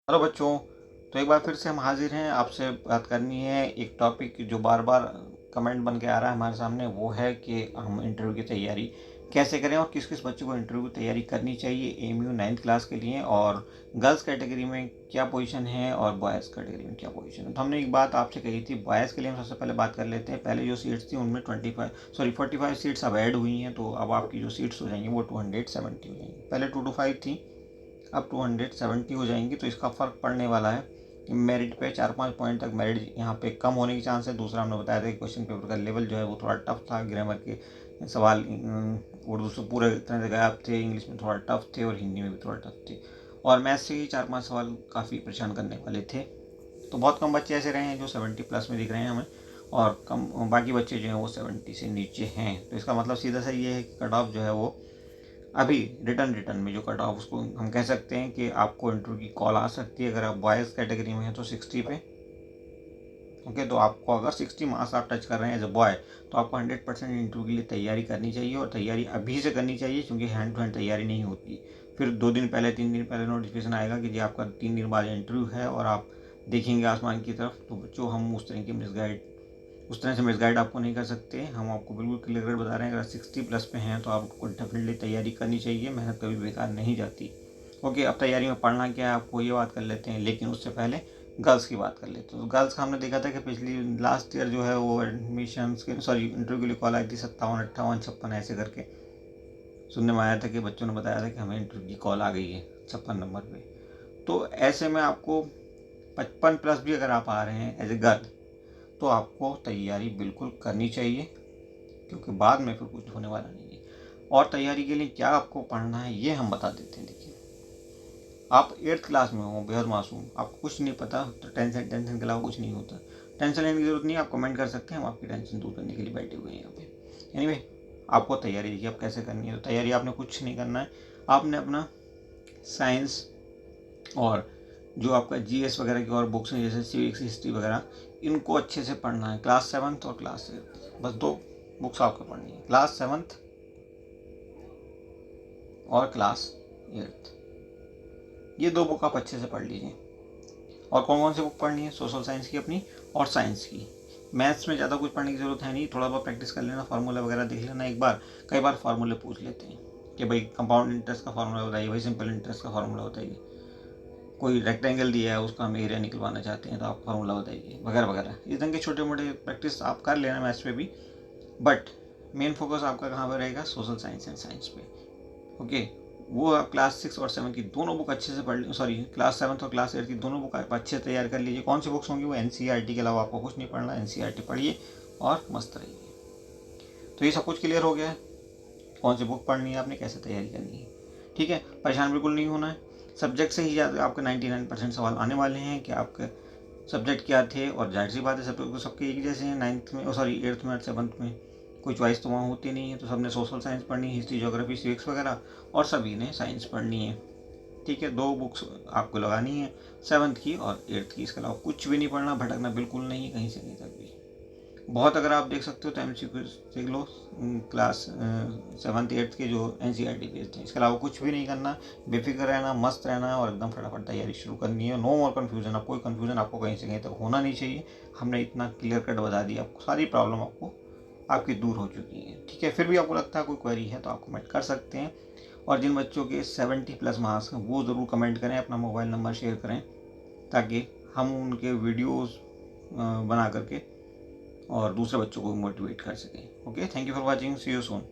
Hello बच्चों। तो एक बार फिर से हम हाजिर हैं, आपसे बात करनी है एक टॉपिक जो बार बार कमेंट बन के आ रहा है हमारे सामने। वो है कि हम इंटरव्यू की तैयारी कैसे करें और किस किस बच्चों को इंटरव्यू की तैयारी करनी चाहिए एमयू 9th क्लास के लिए, और गर्ल्स कैटेगरी में क्या पोजीशन है और बॉयज़ कैटेगरी में क्या पोजीशन है। तो हमने एक बात आपसे कही थी, बॉयज़ के लिए हम सबसे पहले बात कर लेते हैं। पहले जो सीट्स थी उनमें 45 सीट्स अब ऐड हुई हैं, तो अब आपकी जो सीट्स हो जाएंगी वो 270 हो जाएंगी। पहले 225 थी, अब 270 हो जाएंगी। तो इसका फ़र्क पड़ने वाला है मेरिट पे, 4-5 पॉइंट तक मेरिट यहाँ पे कम होने की चांस है। दूसरा हमने बताया था कि क्वेश्चन पेपर का लेवल जो है वो थोड़ा टफ था। ग्रामर के सवाल उर्दू से पूरे तरह से गायब थे, इंग्लिश में थोड़ा टफ थे और हिंदी में भी थोड़ा टफ थे, और मैथ से ही 4-5 सवाल काफ़ी परेशान करने वाले थे। तो बहुत कम बच्चे ऐसे रहे हैं जो 70+ में दिख रहे हैं हमें, और कम बाकी बच्चे जो हैं वो 70 से नीचे हैं। तो इसका मतलब सीधा सा ये है कि कट ऑफ जो है वो अभी रिटर्न में जो कट ऑफ, उसको हम कह सकते हैं कि आपको इंटरव्यू की कॉल आ सकती है। अगर आप बॉयज़ कैटेगरी में हैं तो 60 पे, ओके। तो आपको अगर 60 मार्क्स आप टच कर रहे हैं एज अ बॉय, तो आपको 100% इंटरव्यू के लिए तैयारी करनी चाहिए, और तैयारी अभी से करनी चाहिए, क्योंकि हैंड टू हैंड तैयारी नहीं होती। फिर 2 दिन पहले 3 दिन पहले नोटिफिकेशन आएगा कि जी आपका 3 दिन बाद इंटरव्यू है, और आप देखेंगे आसमान की तरफ। तो बच्चों, हम उस तरह से मिसगाइड आपको नहीं कर सकते। हम आपको बिल्कुल क्लियर बता रहे हैं, अगर 60+ पे हैं तो आपको डेफिनेटली तैयारी करनी चाहिए, मेहनत कभी बेकार नहीं जाती। ओके, अब तैयारी में पढ़ना क्या है आपको ये बात कर लेते हैं, लेकिन उससे पहले गर्ल्स की बात कर लेते हैं। तो गर्ल्स का हमने देखा था कि पिछली लास्ट ईयर जो है वो एडमिशन्स के इंटरव्यू के लिए कॉल आई थी 57, 58, 56 ऐसे करके सुनने में आया था कि बच्चों ने बताया था कि हमें इंटरव्यू की कॉल आ गई है 56 नंबर पे। तो ऐसे में आपको 55+ भी अगर आप आ रहे हैं एज ए गर्ल, तो आपको तैयारी बिल्कुल करनी चाहिए, क्योंकि बाद में फिर कुछ होने वाला नहीं है। और तैयारी के लिए क्या आपको पढ़ना है ये हम बता देते हैं। देखिए, आप 8th क्लास में हो, बेहद मासूम, आपको कुछ नहीं पता, तो टेंशन के अलावा कुछ नहीं होता। टेंशन लेने की जरूरत नहीं, आप कमेंट कर सकते हैं, हम आपकी टेंशन दूर करने के लिए बैठे हुए हैं यहाँ पे। एनीवे, आपको तैयारी देखिए आप कैसे करनी है। तो तैयारी आपने कुछ नहीं करना है, आपने अपना साइंस और जो आपका जीएस वगैरह की और बुक्स हैं जैसे सिविक्स, हिस्ट्री वगैरह, इनको अच्छे से पढ़ना है। क्लास 7th और क्लास 8th, बस 2 बुक्स आपको पढ़नी है, क्लास 7th और क्लास 8th। ये 2 बुक आप अच्छे से पढ़ लीजिए। और कौन कौन सी बुक पढ़नी है? सोशल साइंस की अपनी, और साइंस की। मैथ्स में ज़्यादा कुछ पढ़ने की ज़रूरत है नहीं, थोड़ा बहुत प्रैक्टिस कर लेना, फार्मूला वगैरह देख लेना एक बार। कई बार फार्मूले पूछ लेते हैं कि भाई कंपाउंड इंटरेस्ट का फार्मूला बताइए, भाई सिंपल इंटरेस्ट का फार्मूला बताइए, कोई रेक्टेंगल दिया है उसका हम एरिया निकलवाना चाहते हैं तो आप फार्मूला बताइए, वगैरह वगैरह। इस ढंग के छोटे मोटे प्रैक्टिस आप कर लेना मैथ्स पे भी, बट मेन फोकस आपका कहाँ पर रहेगा? सोशल साइंस एंड साइंस पे। ओके, वो आप क्लास 6 और 7 की दोनों बुक अच्छे से पढ़, सॉरी क्लास 7 और क्लास 8 की दोनों बुक आप अच्छे से तैयार कर लीजिए। कौन सी बुक्स होंगी? वो एनसीईआरटी के अलावा आपको कुछ नहीं पढ़ना। एनसीईआरटी पढ़िए और मस्त रहिए। तो ये सब कुछ क्लियर हो गया है, कौन सी बुक पढ़नी है आपने, कैसे तैयारी करनी है। ठीक है, परेशान बिल्कुल नहीं होना है। सब्जेक्ट से ही ज़्यादा आपके 99% सवाल आने वाले हैं कि आपके सब्जेक्ट क्या थे, और जाहिर सी बात है सब्जेक्ट तो सबके एक जैसे हैं। 9th में, सॉरी 8th में और 7th में कोई चॉइस तो वहाँ होती नहीं है। तो सबने सोशल साइंस पढ़नी, हिस्ट्री, ज्योग्राफी, सिविक्स वगैरह, और सभी ने साइंस पढ़नी है। ठीक है, 2 बुक्स आपको लगानी है, 7th की और 8th की। इसके अलावा कुछ भी नहीं पढ़ना, भटकना बिल्कुल नहीं, कहीं से कहीं तक भी। बहुत अगर आप देख सकते हो तो MCQ देख लो, क्लास 7th 8th के जो NCERT बेस्ड हैं। इसके अलावा कुछ भी नहीं करना, बेफिक्र रहना, मस्त रहना है, और एकदम फटाफट तैयारी शुरू करनी है। नो मोर कन्फ्यूजन, अब कोई कन्फ्यूजन आपको कहीं से कहीं तक होना नहीं चाहिए। हमने इतना क्लियर कट बता दिया आपको, सारी प्रॉब्लम आपको आपकी दूर हो चुकी है। ठीक है, फिर भी आपको लगता है कोई क्वेरी है तो आप कमेंट कर सकते हैं। और जिन बच्चों के 70+ मार्क्स हैं वो ज़रूर कमेंट करें, अपना मोबाइल नंबर शेयर करें, ताकि हम उनके वीडियोस बना करके और दूसरे बच्चों को मोटिवेट कर सकें। Okay, thank you for watching, see you soon.